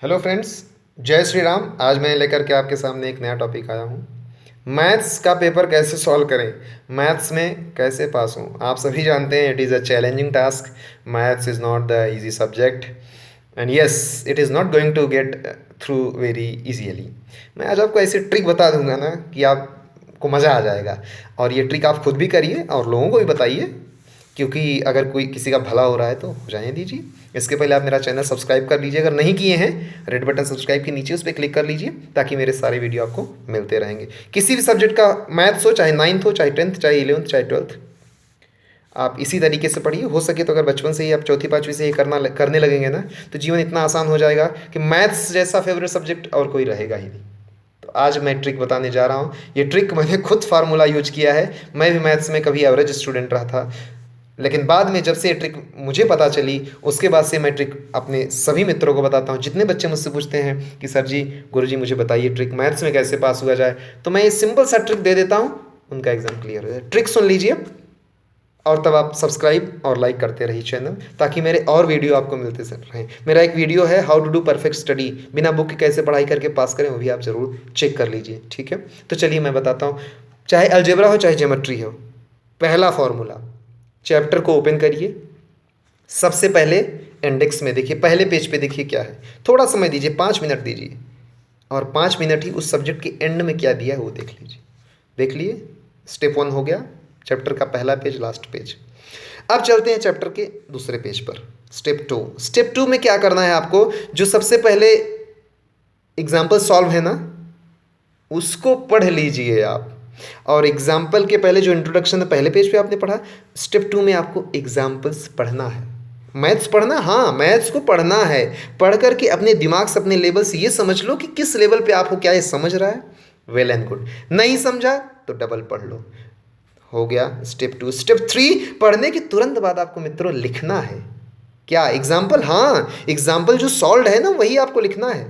Hello friends, जय श्री राम। आज मैं लेकर के आपके सामने एक नया टॉपिक आया हूँ। मैथ्स का पेपर कैसे सॉल्व करें, मैथ्स में कैसे पास हों। आप सभी जानते हैं it is a challenging task. Maths is not the easy subject and yes it is not going to get through very easily. मैं आज आपको ऐसी ट्रिक बता दूंगा ना कि आपको मज़ा आ जाएगा। और ये ट्रिक आप खुद भी करिए और लोगों को भी बताइए, क्योंकि अगर कोई किसी का भला हो रहा है तो हो जाने दीजिए। इसके पहले आप मेरा चैनल सब्सक्राइब कर लीजिए, अगर नहीं किए हैं रेड बटन सब्सक्राइब के नीचे उस पर क्लिक कर लीजिए ताकि मेरे सारे वीडियो आपको मिलते रहेंगे। किसी भी सब्जेक्ट का, मैथ्स हो चाहे नाइन्थ हो चाहे टेंथ चाहे इलेवंथ चाहे ट्वेल्थ, आप इसी तरीके से पढ़िए। हो सके तो अगर बचपन से ही आप चौथी पाँचवीं से ही करने लगेंगे ना तो जीवन इतना आसान हो जाएगा कि मैथ्स जैसा फेवरेट सब्जेक्ट और कोई रहेगा ही नहीं। तो आज मैं ट्रिक बताने जा रहा हूँ। ये ट्रिक मैंने खुद फार्मूला यूज किया है। मैं भी मैथ्स में कभी एवरेज स्टूडेंट रहा था, लेकिन बाद में जब से ये ट्रिक मुझे पता चली उसके बाद से मैं ट्रिक अपने सभी मित्रों को बताता हूँ। जितने बच्चे मुझसे पूछते हैं कि सर जी, गुरुजी मुझे बताइए ट्रिक मैथ्स में कैसे पास हुआ जाए, तो मैं ये सिंपल सा ट्रिक दे देता हूँ, उनका एग्जाम क्लियर हो जाए। ट्रिक सुन लीजिए और तब आप सब्सक्राइब और लाइक करते रहिए चैनल, ताकि मेरे और वीडियो आपको मिलते रहें। मेरा एक वीडियो है how to do perfect study, बिना बुक के कैसे पढ़ाई करके पास करें, वो भी आप ज़रूर चेक कर लीजिए। ठीक है, तो चलिए मैं बताता हूँ। चाहे अलजेब्रा हो चाहे ज्योमेट्री हो, पहला फॉर्मूला, चैप्टर को ओपन करिए। सबसे पहले इंडेक्स में देखिए, पहले पेज पे देखिए क्या है। थोड़ा समय दीजिए, 5 मिनट दीजिए, और 5 मिनट ही उस सब्जेक्ट के एंड में क्या दिया है वो देख लीजिए। देख लिए, स्टेप 1 हो गया, चैप्टर का पहला पेज, लास्ट पेज। अब चलते हैं चैप्टर के दूसरे पेज पर, स्टेप 2। स्टेप 2 में क्या करना है आपको, जो सबसे पहले एग्जाम्पल सॉल्व है ना उसको पढ़ लीजिए आप। और एग्जाम्पल के पहले जो इंट्रोडक्शन है पहले पेज पे आपने पढ़ा, स्टेप 2 में आपको एग्जाम्पल्स पढ़ना है। मैथ्स पढ़ना, हाँ मैथ्स को पढ़ना है। पढ़ करके अपने दिमाग से, अपने लेवल से ये समझ लो कि किस लेवल पे आपको क्या ये समझ रहा है। Well and good. नहीं समझा तो डबल पढ़ लो। हो गया स्टेप 2। स्टेप 3, पढ़ने के तुरंत बाद आपको मित्रों लिखना है। क्या एग्जाम्पल? हाँ, एग्जाम्पल जो सॉल्व है ना वही आपको लिखना है।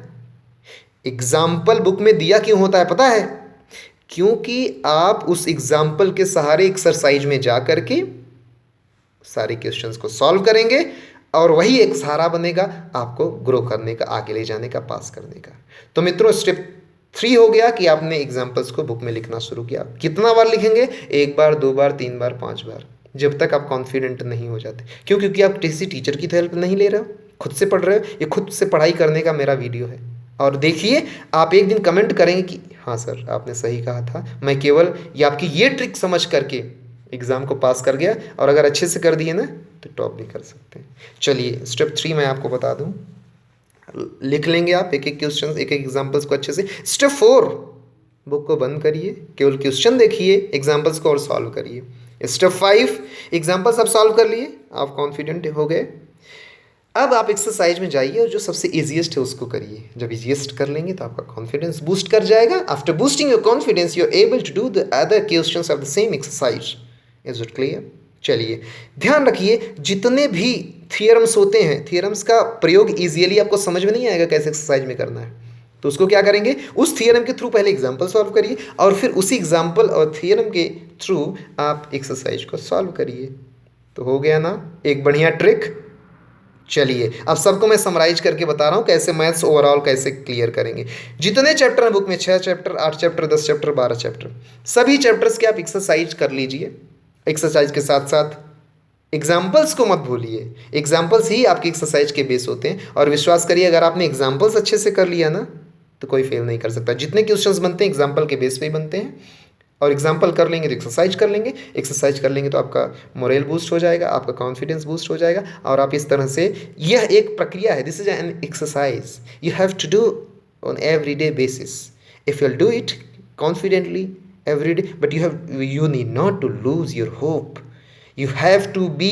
एग्जाम्पल बुक में दिया क्यों होता है पता है? क्योंकि आप उस एग्जाम्पल के सहारे एक्सरसाइज में जा करके सारे क्वेश्चंस को सॉल्व करेंगे, और वही एक सहारा बनेगा आपको ग्रो करने का, आगे ले जाने का, पास करने का। तो मित्रों स्टेप 3 हो गया कि आपने एग्जाम्पल्स को बुक में लिखना शुरू किया। कितना बार लिखेंगे? 1 बार, 2 बार, 3 बार, 5 बार, जब तक आप कॉन्फिडेंट नहीं हो जाते। क्यों? क्योंकि आप किसी टीचर की तो हेल्प नहीं ले रहे हो, खुद से पढ़ रहे हो। ये खुद से पढ़ाई करने का मेरा वीडियो है। और देखिए, आप एक दिन कमेंट करेंगे कि हाँ सर आपने सही कहा था, मैं केवल ये आपकी ये ट्रिक समझ करके एग्ज़ाम को पास कर गया। और अगर अच्छे से कर दिए ना तो टॉप भी कर सकते हैं। चलिए स्टेप 3 मैं आपको बता दूं, लिख लेंगे आप एक एक क्वेश्चन, एक एक एग्जाम्पल्स को अच्छे से। स्टेप 4, बुक को बंद करिए, केवल क्वेश्चन देखिए, एग्जाम्पल्स को और सॉल्व करिए। स्टेप 5, एग्जाम्पल्स आप सॉल्व कर लिए, आप कॉन्फिडेंट हो गए। अब आप एक्सरसाइज में जाइए और जो सबसे इजीएस्ट है उसको करिए। जब इजीएस्ट कर लेंगे तो आपका कॉन्फिडेंस बूस्ट कर जाएगा। After boosting your confidence you are able to do the other questions of the same exercise. Is it clear? चलिए ध्यान रखिए, जितने भी थियरम्स होते हैं, थियरम्स का प्रयोग इजीली आपको समझ में नहीं आएगा कैसे एक्सरसाइज में करना है, तो उसको क्या करेंगे, उस थियरम के थ्रू पहले एग्जाम्पल सॉल्व करिए और फिर उसी एग्जाम्पल और थियरम के थ्रू आप एक्सरसाइज को सॉल्व करिए। तो हो गया ना एक बढ़िया ट्रिक। चलिए अब सबको मैं समराइज करके बता रहा हूँ कैसे मैथ्स ओवरऑल कैसे क्लियर करेंगे। जितने चैप्टर हैं बुक में, 6 चैप्टर, 8 चैप्टर, 10 चैप्टर, 12 चैप्टर, सभी चैप्टर्स के आप एक्सरसाइज कर लीजिए। एक्सरसाइज के साथ साथ एग्जाम्पल्स को मत भूलिए। एग्जाम्पल्स ही आपकी एक्सरसाइज के बेस होते हैं। और विश्वास करिए, अगर आपने एग्जाम्पल्स अच्छे से कर लिया ना तो कोई फेल नहीं कर सकता। जितने क्वेश्चंस बनते हैं एग्जाम्पल के बेस पे ही बनते हैं। और एग्जाम्पल कर लेंगे तो एक्सरसाइज कर लेंगे, एक्सरसाइज कर लेंगे तो आपका मोरल बूस्ट हो जाएगा, आपका कॉन्फिडेंस बूस्ट हो जाएगा। और आप इस तरह से, यह एक प्रक्रिया है, this is an exercise you have to do on every day basis. If you do it confidently every day, but you need not to lose your hope. You have to be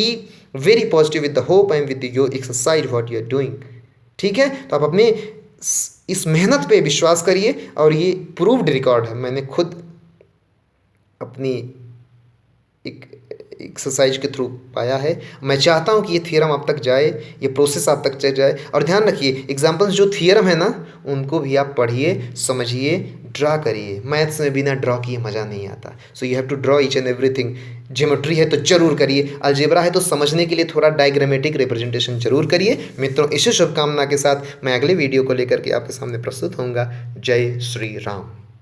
very positive with the hope and with your exercise what you are doing. ठीक है, तो आप अपने इस मेहनत पे विश्वास करिए। और ये प्रूव्ड रिकॉर्ड है, मैंने खुद अपनी एक एक्सरसाइज के थ्रू पाया है। मैं चाहता हूँ कि ये थियरम आप तक जाए, ये प्रोसेस आप तक चल जाए। और ध्यान रखिए, एग्जाम्पल्स जो थियरम है ना, उनको भी आप पढ़िए, समझिए, ड्रा करिए। मैथ्स में बिना ड्रॉ किए मज़ा नहीं आता। So you have to draw each and everything. Geometry है तो जरूर करिए, अलजेब्रा है तो समझने के लिए थोड़ा डायग्रामेटिक रिप्रेजेंटेशन जरूर करिए। मित्रों, इसी शुभकामना के साथ मैं अगले वीडियो को लेकर के आपके सामने प्रस्तुत होऊंगा। जय श्री राम।